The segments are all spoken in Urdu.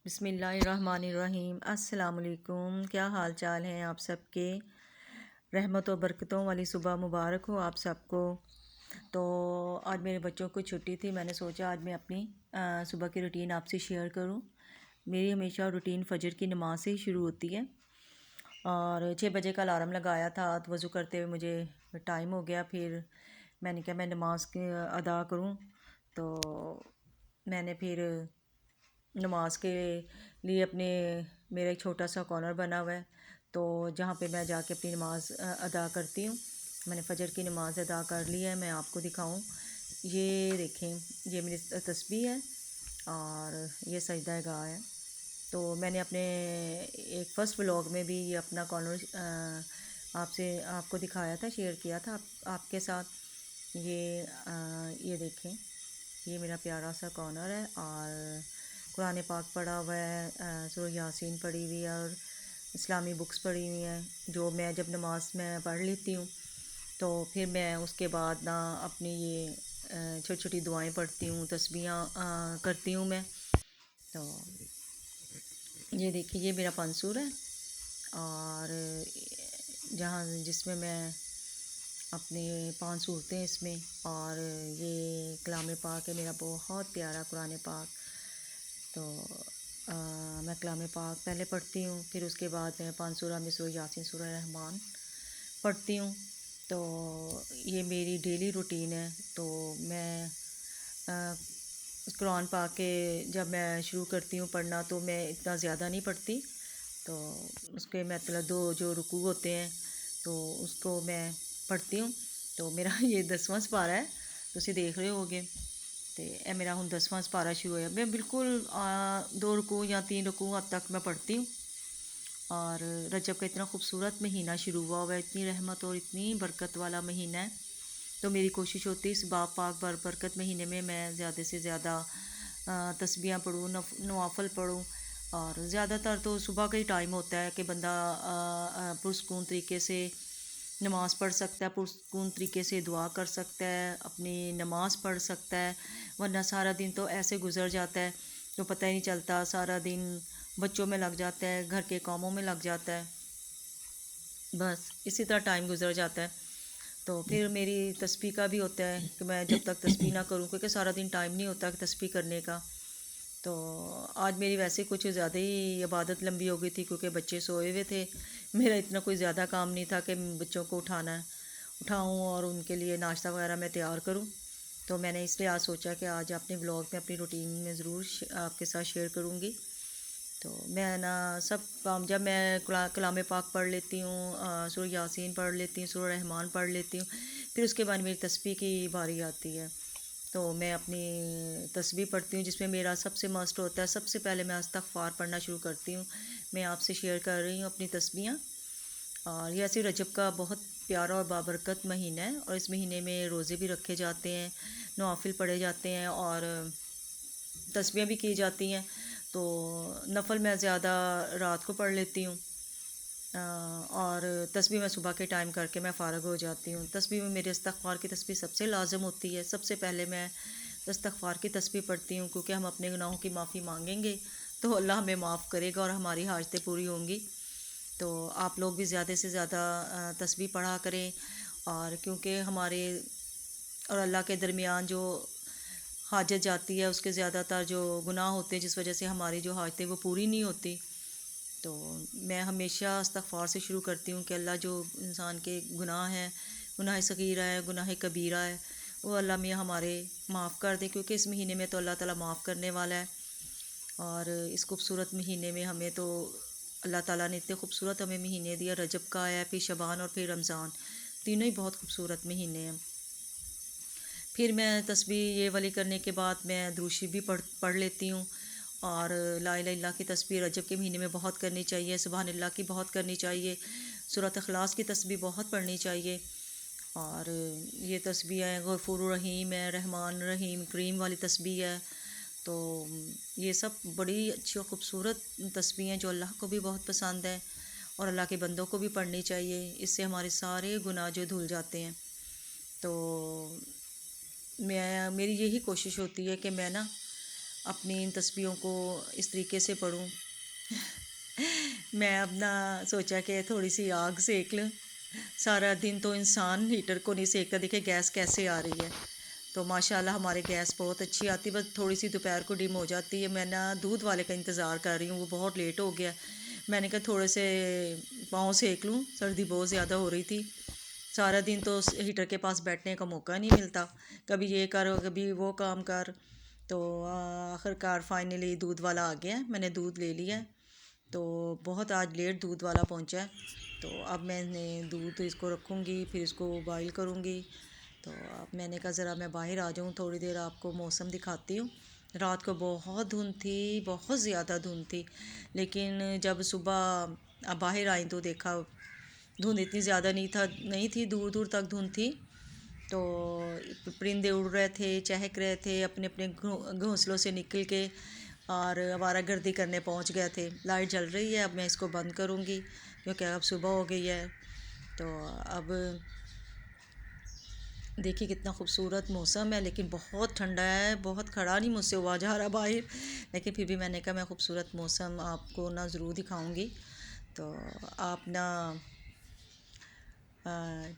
بسم اللہ الرحمن الرحیم۔ السلام علیکم، کیا حال چال ہیں آپ سب کے؟ رحمت و برکتوں والی صبح مبارک ہو آپ سب کو۔ تو آج میرے بچوں کو چھٹی تھی، میں نے سوچا آج میں اپنی صبح کی روٹین آپ سے شیئر کروں۔ میری ہمیشہ روٹین فجر کی نماز سے ہی شروع ہوتی ہے، اور 6 بجے کا الارم لگایا تھا تو وضو کرتے ہوئے مجھے ٹائم ہو گیا۔ پھر میں نے کہا میں نماز ادا کروں، تو میں نے پھر نماز کے لیے میرا ایک چھوٹا سا کارنر بنا ہوا ہے، تو جہاں پہ میں جا کے اپنی نماز ادا کرتی ہوں۔ میں نے فجر کی نماز ادا کر لی ہے، میں آپ کو دکھاؤں۔ یہ دیکھیں، یہ میری تسبیح ہے اور یہ سجدہ گاہ ہے۔ تو میں نے اپنے ایک فرسٹ ولاگ میں بھی یہ اپنا کارنر آپ کو دکھایا تھا، شیئر کیا تھا آپ کے ساتھ۔ یہ دیکھیں، یہ میرا پیارا سا کارنر ہے، اور قرآن پاک پڑھا ہوا ہے، سورہ یاسین پڑھی ہوئی ہے، اور اسلامی بکس پڑھی ہوئی ہیں، جو میں جب نماز میں پڑھ لیتی ہوں تو پھر میں اس کے بعد اپنی یہ چھوٹی چھوٹی دعائیں پڑھتی ہوں، تسبیحاں کرتی ہوں میں۔ تو یہ دیکھیے، یہ میرا پنسور ہے، اور جس میں اپنے 5 صورتیں اس میں، اور یہ کلام پاک ہے میرا بہت پیارا قرآن پاک۔ تو میں کلام پاک پہلے پڑھتی ہوں، پھر اس کے بعد میں 5 سورہ میں سورہ یاسین، سورہ رحمان پڑھتی ہوں۔ تو یہ میری ڈیلی روٹین ہے۔ تو میں قرآن پاک کے جب میں شروع کرتی ہوں پڑھنا تو میں اتنا زیادہ نہیں پڑھتی، تو اس کے مطلب 2 جو رکوع ہوتے ہیں تو اس کو میں پڑھتی ہوں۔ تو میرا یہ 10واں سپارہ ہے، تو اسے دیکھ رہے ہوگے، تو یہ میرا ہوں 10واں سپارہ شروع ہے۔ میں بالکل 2 رکوع یا 3 رکوع تک میں پڑھتی ہوں۔ اور رجب کا اتنا خوبصورت مہینہ شروع ہوا ہے، اتنی رحمت اور اتنی برکت والا مہینہ ہے، تو میری کوشش ہوتی ہے اس پاک برکت مہینے میں زیادہ سے زیادہ تسبیحاں پڑھوں، نوافل پڑھوں، اور زیادہ تر تو صبح کا ہی ٹائم ہوتا ہے کہ بندہ پرسکون طریقے سے نماز پڑھ سکتا ہے، پرسکون طریقے سے دعا کر سکتا ہے، اپنی نماز پڑھ سکتا ہے، ورنہ سارا دن تو ایسے گزر جاتا ہے تو پتہ ہی نہیں چلتا، سارا دن بچوں میں لگ جاتا ہے، گھر کے کاموں میں لگ جاتا ہے، بس اسی طرح ٹائم گزر جاتا ہے۔ تو پھر میری تسبیح کا بھی ہوتا ہے کہ میں جب تک تسبیح نہ کروں، کیونکہ سارا دن ٹائم نہیں ہوتا کہ تسبیح کرنے کا۔ تو آج میری ویسے کچھ زیادہ ہی عبادت لمبی ہو گئی تھی، کیونکہ بچے سوئے ہوئے تھے، میرا اتنا کوئی زیادہ کام نہیں تھا کہ بچوں کو اٹھاؤں اور ان کے لیے ناشتہ وغیرہ میں تیار کروں۔ تو میں نے اس لیے آج سوچا کہ آج اپنے بلاگ میں اپنی روٹین میں ضرور آپ کے ساتھ شیئر کروں گی۔ تو میں سب کام جب میں کلام پاک پڑھ لیتی ہوں، سورہ یاسین پڑھ لیتی ہوں، سورہ رحمان پڑھ لیتی ہوں، پھر اس کے بعد میری تسبیح کی باری آتی ہے، تو میں اپنی تسبیح پڑھتی ہوں، جس میں میرا سب سے مسٹ ہوتا ہے، سب سے پہلے میں استغفار پڑھنا شروع کرتی ہوں۔ میں آپ سے شیئر کر رہی ہوں اپنی تسبیحاں، اور یہ ایسے رجب کا بہت پیارا اور بابرکت مہینہ ہے، اور اس مہینے میں روزے بھی رکھے جاتے ہیں، نوافل پڑھے جاتے ہیں، اور تسبیحاں بھی کی جاتی ہیں۔ تو نفل میں زیادہ رات کو پڑھ لیتی ہوں، اور تسبیح میں صبح کے ٹائم کر کے میں فارغ ہو جاتی ہوں۔ تسبیح میں میرے استغفار کی تسبیح سب سے لازم ہوتی ہے، سب سے پہلے میں استغفار کی تسبیح پڑھتی ہوں، کیونکہ ہم اپنے گناہوں کی معافی مانگیں گے تو اللہ ہمیں معاف کرے گا اور ہماری حاجتیں پوری ہوں گی۔ تو آپ لوگ بھی زیادہ سے زیادہ تسبیح پڑھا کریں، اور کیونکہ ہمارے اور اللہ کے درمیان جو حاجت جاتی ہے، اس کے زیادہ تر جو گناہ ہوتے ہیں جس وجہ سے ہماری جو حاجتیں وہ پوری نہیں ہوتی، تو میں ہمیشہ استغفار سے شروع کرتی ہوں کہ اللہ جو انسان کے گناہ ہیں، گناہ صغیرہ ہے، گناہ کبیرہ ہے، وہ اللہ میاں ہمارے معاف کر دیں، کیونکہ اس مہینے میں تو اللہ تعالیٰ معاف کرنے والا ہے۔ اور اس خوبصورت مہینے میں ہمیں تو اللہ تعالیٰ نے اتنے خوبصورت ہمیں مہینے دیا، رجب کا ہے، پھر شعبان اور پھر رمضان، تینوں ہی بہت خوبصورت مہینے ہیں۔ پھر میں تسبیح یہ والی کرنے کے بعد میں دروشی بھی پڑھ لیتی ہوں، اور لا الہ الا اللہ کی تسبیح رجب کے مہینے میں بہت کرنی چاہیے، سبحان اللہ کی بہت کرنی چاہیے، سورۃ اخلاص کی تسبیح بہت پڑھنی چاہیے، اور یہ تسبیح ہے غفور الرحیم ہے، رحمان رحیم کریم والی تسبیح ہے۔ تو یہ سب بڑی اچھی اور خوبصورت تسبیح ہیں جو اللہ کو بھی بہت پسند ہے، اور اللہ کے بندوں کو بھی پڑھنی چاہیے، اس سے ہمارے سارے گناہ جو دھل جاتے ہیں۔ تو میری یہی کوشش ہوتی ہے کہ میں اپنی ان تسبیحوں کو اس طریقے سے پڑھوں. میں اپنا سوچا کہ تھوڑی سی آگ سیک لوں. سارا دن تو انسان ہیٹر کو نہیں سیکتا. دیکھیں گیس کیسے آ رہی ہے. تو ماشاء اللہ ہمارے گیس بہت اچھی آتی ہے، بس تھوڑی سی دوپہر کو ڈم ہو جاتی ہے. میں نا دودھ والے کا انتظار کر رہی ہوں، وہ بہت لیٹ ہو گیا. میں نے کہا تھوڑے سے پاؤں سیک لوں، سردی بہت زیادہ ہو رہی تھی. سارا دن تو ہیٹر کے پاس بیٹھنے کا موقع نہیں ملتا، کبھی یہ کر کبھی وہ کام کر. تو آخر کار فائنلی دودھ والا آ گیا، میں نے دودھ لے لیا. تو بہت آج لیٹ دودھ والا پہنچا ہے. تو اب میں نے دودھ اس کو رکھوں گی، پھر اس کو بوائل کروں گی. تو اب میں نے کہا ذرا میں باہر آ جاؤں، تھوڑی دیر آپ کو موسم دکھاتی ہوں. رات کو بہت دھند تھی، بہت زیادہ دھند تھی، لیکن جب صبح باہر آئیں تو دیکھا دھند اتنی زیادہ نہیں تھی، دور دور تک دھند تھی. تو پرندے اڑ رہے تھے، چہک رہے تھے، اپنے اپنے گھونسلوں سے نکل کے اور آوارہ گردی کرنے پہنچ گئے تھے. لائٹ جل رہی ہے، اب میں اس کو بند کروں گی کیونکہ اب صبح ہو گئی ہے. تو اب دیکھیے کتنا خوبصورت موسم ہے، لیکن بہت ٹھنڈا ہے، بہت کھڑا نہیں مجھ سے ہوا جا رہا باہر. لیکن پھر بھی میں نے کہا میں خوبصورت موسم آپ کو نا ضرور دکھاؤں گی. تو آپ نا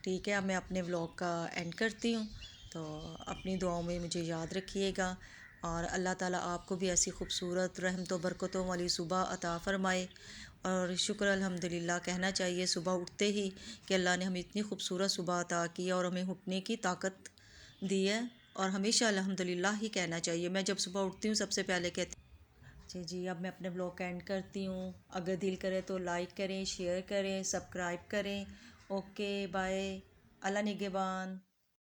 ٹھیک ہے، اب میں اپنے ولاگ کا اینڈ کرتی ہوں. تو اپنی دعاؤں میں مجھے یاد رکھیے گا، اور اللہ تعالیٰ آپ کو بھی ایسی خوبصورت رحمت و برکتوں والی صبح عطا فرمائے. اور شکر الحمدللہ کہنا چاہیے صبح اٹھتے ہی کہ اللہ نے ہمیں اتنی خوبصورت صبح عطا کی اور ہمیں اٹھنے کی طاقت دی ہے. اور ہمیشہ الحمدللہ ہی کہنا چاہیے. میں جب صبح اٹھتی ہوں سب سے پہلے کہتی ہوں جی اب میں اپنے بلاگ کا اینڈ کرتی ہوں. اگر دل کرے تو لائک کریں، شیئر کریں، سبسکرائب کریں. اوکے بائے، اللہ نگہبان.